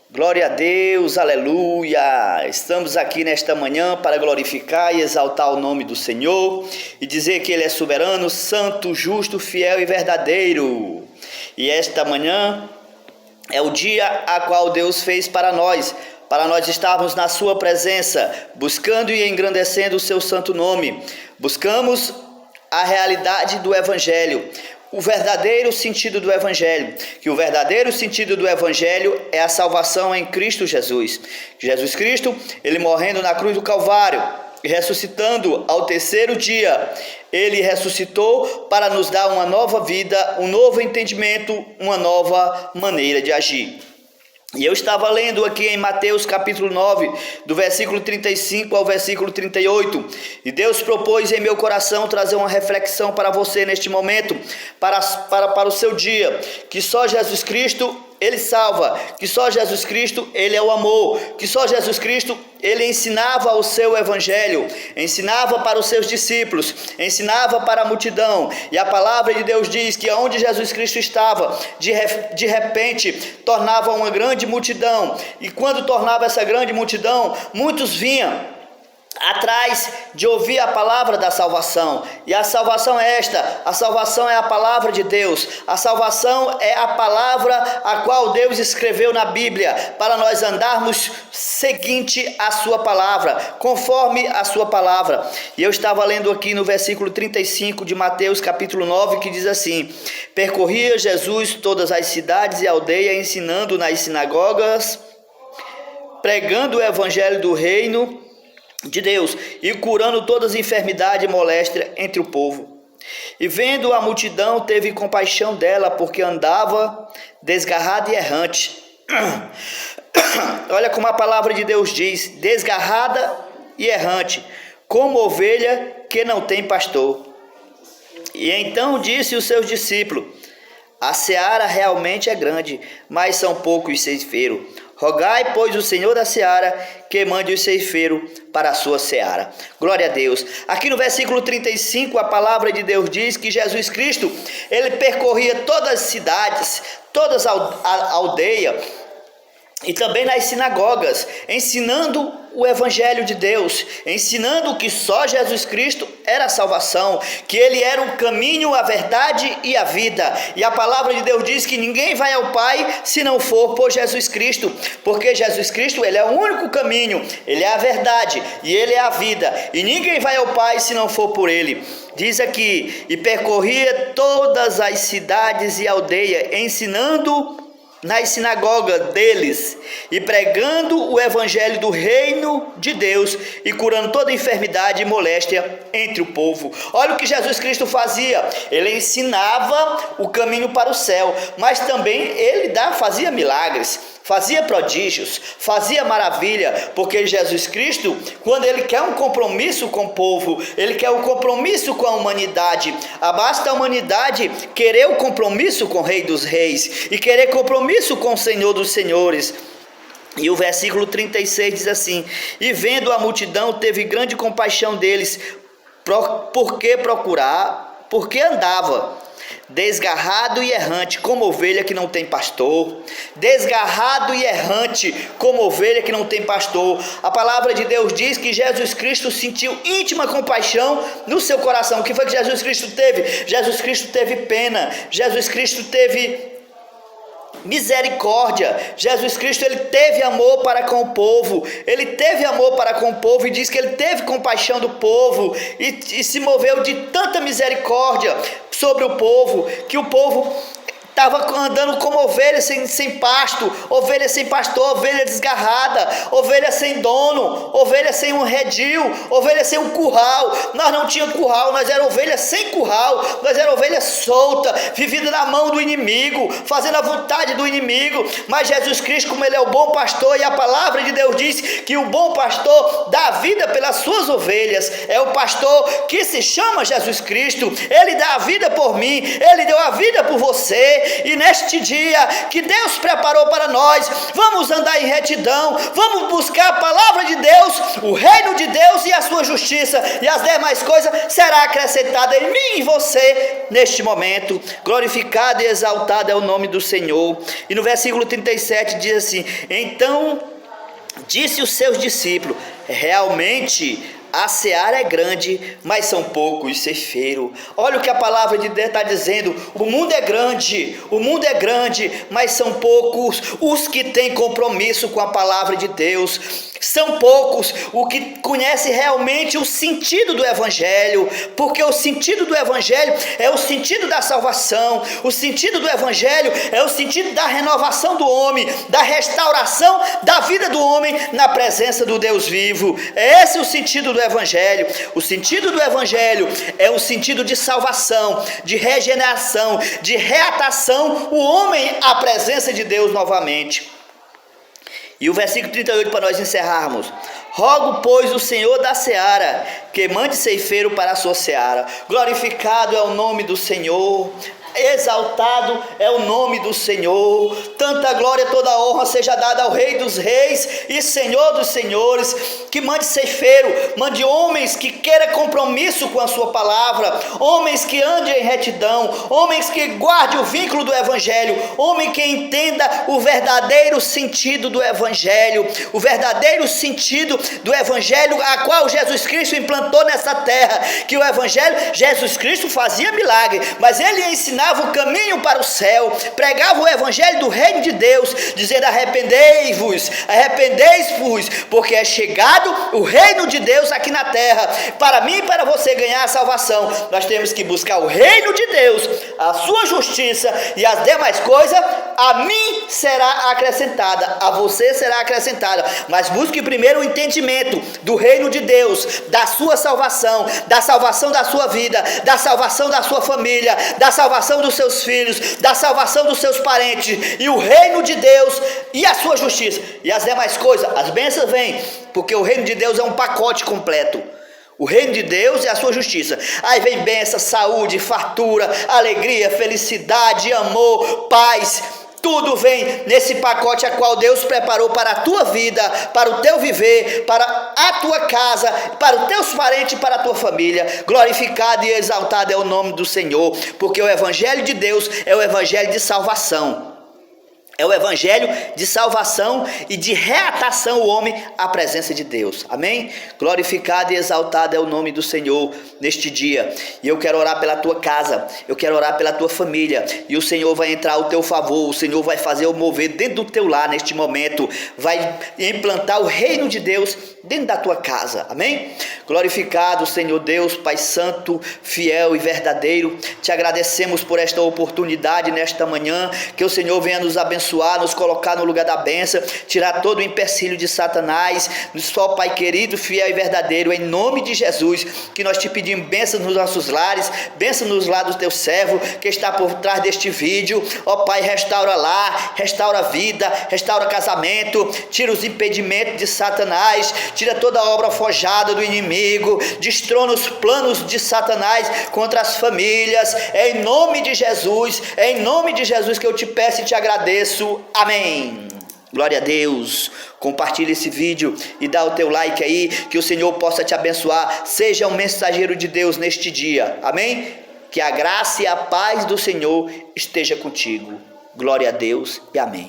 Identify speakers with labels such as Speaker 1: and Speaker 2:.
Speaker 1: Glória a Deus, aleluia! Estamos aqui nesta manhã para glorificar e exaltar o nome do Senhor e dizer que Ele é soberano, santo, justo, fiel e verdadeiro. E esta manhã é o dia a qual Deus fez para nós estarmos na Sua presença, buscando e engrandecendo o Seu santo nome. Buscamos a realidade do Evangelho, o verdadeiro sentido do Evangelho, que o verdadeiro sentido do Evangelho é a salvação em Cristo Jesus. Jesus Cristo, Ele morrendo na cruz do Calvário e ressuscitando ao terceiro dia, Ele ressuscitou para nos dar uma nova vida, um novo entendimento, uma nova maneira de agir. E eu estava lendo aqui em Mateus capítulo 9, do versículo 35 ao versículo 38, e Deus propôs em meu coração trazer uma reflexão para você neste momento, para o seu dia, que só Jesus Cristo, Ele salva, que só Jesus Cristo, Ele é o amor, que só Jesus Cristo, Ele ensinava o seu evangelho, ensinava para os seus discípulos, ensinava para a multidão, e a palavra de Deus diz que onde Jesus Cristo estava, de repente, tornava uma grande multidão, e quando tornava essa grande multidão, muitos vinham atrás de ouvir a palavra da salvação. E a salvação é esta: a salvação é a palavra de Deus, a salvação é a palavra a qual Deus escreveu na Bíblia, para nós andarmos seguinte a sua palavra, conforme a sua palavra. E eu estava lendo aqui no versículo 35 de Mateus capítulo 9, que diz assim: percorria Jesus todas as cidades e aldeias, ensinando nas sinagogas, pregando o evangelho do reino de Deus e curando todas as enfermidades e moléstias entre o povo. E vendo a multidão, teve compaixão dela, porque andava desgarrada e errante. Olha como a palavra de Deus diz: desgarrada e errante, como ovelha que não tem pastor. E então disse os seus discípulos: a seara realmente é grande, mas são poucos os ceifeiros. Rogai, pois, o Senhor da seara que mande os ceifeiros para a sua seara. Glória a Deus. Aqui no versículo 35, a palavra de Deus diz que Jesus Cristo, Ele percorria todas as cidades, todas as aldeias, e também nas sinagogas, ensinando o Evangelho de Deus, ensinando que só Jesus Cristo era a salvação, que Ele era o caminho, a verdade e a vida. E a palavra de Deus diz que ninguém vai ao Pai se não for por Jesus Cristo, porque Jesus Cristo, Ele é o único caminho, Ele é a verdade e Ele é a vida, e ninguém vai ao Pai se não for por Ele. Diz aqui: e percorria todas as cidades e aldeias, ensinando nas sinagogas deles e pregando o evangelho do reino de Deus e curando toda enfermidade e moléstia entre o povo. Olha o que Jesus Cristo fazia: Ele ensinava o caminho para o céu, mas também Ele fazia milagres, fazia prodígios, fazia maravilha, porque Jesus Cristo, quando Ele quer um compromisso com o povo, Ele quer um compromisso com a humanidade. Basta a humanidade querer o compromisso com o Rei dos Reis e querer compromisso com o Senhor dos Senhores. E o versículo 36 diz assim: e vendo a multidão, teve grande compaixão deles, porque andava desgarrado e errante, como ovelha que não tem pastor. Desgarrado e errante, como ovelha que não tem pastor. A palavra de Deus diz que Jesus Cristo sentiu íntima compaixão no seu coração. O que foi que Jesus Cristo teve? Jesus Cristo teve pena, Jesus Cristo teve misericórdia. Jesus Cristo, Ele teve amor para com o povo, Ele teve amor para com o povo, e diz que Ele teve compaixão do povo e se moveu de tanta misericórdia sobre o povo, que o povo estava andando como ovelha sem pasto, ovelha sem pastor, ovelha desgarrada, ovelha sem dono, ovelha sem um redil, ovelha sem um curral. Nós não tínhamos curral, nós era ovelha sem curral, nós era ovelha solta, vivida na mão do inimigo, fazendo a vontade do inimigo. Mas Jesus Cristo, como Ele é o bom pastor, e a palavra de Deus diz que o bom pastor dá a vida pelas suas ovelhas, é o pastor que se chama Jesus Cristo. Ele dá a vida por mim, Ele deu a vida por você, você. E neste dia que Deus preparou para nós, vamos andar em retidão, vamos buscar a palavra de Deus, o reino de Deus e a sua justiça, e as demais coisas será acrescentada em mim e em você neste momento. Glorificado e exaltado é o nome do Senhor. E no versículo 37 diz assim: então disse os seus discípulos: realmente a seara é grande, mas são poucos os ceifeiros. Olha o que a palavra de Deus está dizendo: o mundo é grande, mas são poucos os que têm compromisso com a palavra de Deus. São poucos os que conhecem realmente o sentido do Evangelho, porque o sentido do Evangelho é o sentido da salvação, o sentido do Evangelho é o sentido da renovação do homem, da restauração da vida do homem na presença do Deus vivo. Esse é o sentido do Evangelho. O sentido do Evangelho é o sentido de salvação, de regeneração, de reatação o homem à presença de Deus novamente. E o versículo 38 para nós encerrarmos: rogo, pois, o Senhor da seara, que mande ceifeiro para a sua seara. Glorificado é o nome do Senhor, exaltado é o nome do Senhor. Tanta glória, toda honra seja dada ao Rei dos Reis e Senhor dos Senhores. Que mande ceifeiro, mande homens que queiram compromisso com a sua palavra, homens que andem em retidão, homens que guardem o vínculo do Evangelho, homem que entenda o verdadeiro sentido do Evangelho, o verdadeiro sentido do Evangelho a qual Jesus Cristo implantou nessa terra. Que o Evangelho, Jesus Cristo fazia milagre, mas ele ensinava o caminho para o céu, pregava o Evangelho do reino de Deus, dizendo: arrependei-vos, porque é chegado o reino de Deus aqui na terra. Para mim e para você ganhar a salvação, nós temos que buscar o reino de Deus, a sua justiça, e as demais coisas a mim será acrescentada, a você será acrescentada. Mas busque primeiro o entendimento do reino de Deus, da sua salvação, da salvação da sua vida, da salvação da sua família, da salvação dos seus filhos, da salvação dos seus parentes, e o reino de Deus e a sua justiça, e as demais coisas, as bênçãos vêm, porque o reino de Deus é um pacote completo. O reino de Deus e a sua justiça. Aí vem bênção, saúde, fartura, alegria, felicidade, amor, paz. Tudo vem nesse pacote a qual Deus preparou para a tua vida, para o teu viver, para a tua casa, para os teus parentes, para a tua família. Glorificado e exaltado é o nome do Senhor, porque o Evangelho de Deus é o Evangelho de salvação. É o Evangelho de salvação e de reatação o homem à presença de Deus. Amém? Glorificado e exaltado é o nome do Senhor neste dia. E eu quero orar pela tua casa, eu quero orar pela tua família. E o Senhor vai entrar ao teu favor, o Senhor vai fazer o mover dentro do teu lar neste momento. Vai implantar o reino de Deus dentro da tua casa. Amém? Glorificado Senhor Deus, Pai Santo, fiel e verdadeiro. Te agradecemos por esta oportunidade nesta manhã. Que o Senhor venha nos abençoar, nos colocar no lugar da bênção, tirar todo o empecilho de Satanás. Só Pai querido, fiel e verdadeiro, em nome de Jesus, que nós te pedimos bênção nos nossos lares, bênção nos lares do teu servo que está por trás deste vídeo. Ó Pai, restaura lá, restaura a vida, restaura casamento, tira os impedimentos de Satanás, tira toda a obra forjada do inimigo, destrona os planos de Satanás contra as famílias. É em nome de Jesus, é em nome de Jesus que eu te peço e te agradeço. Amém. Glória a Deus. Compartilhe esse vídeo e dá o teu like aí, que o Senhor possa te abençoar. Seja um mensageiro de Deus neste dia. Amém? Que a graça e a paz do Senhor esteja contigo. Glória a Deus e amém.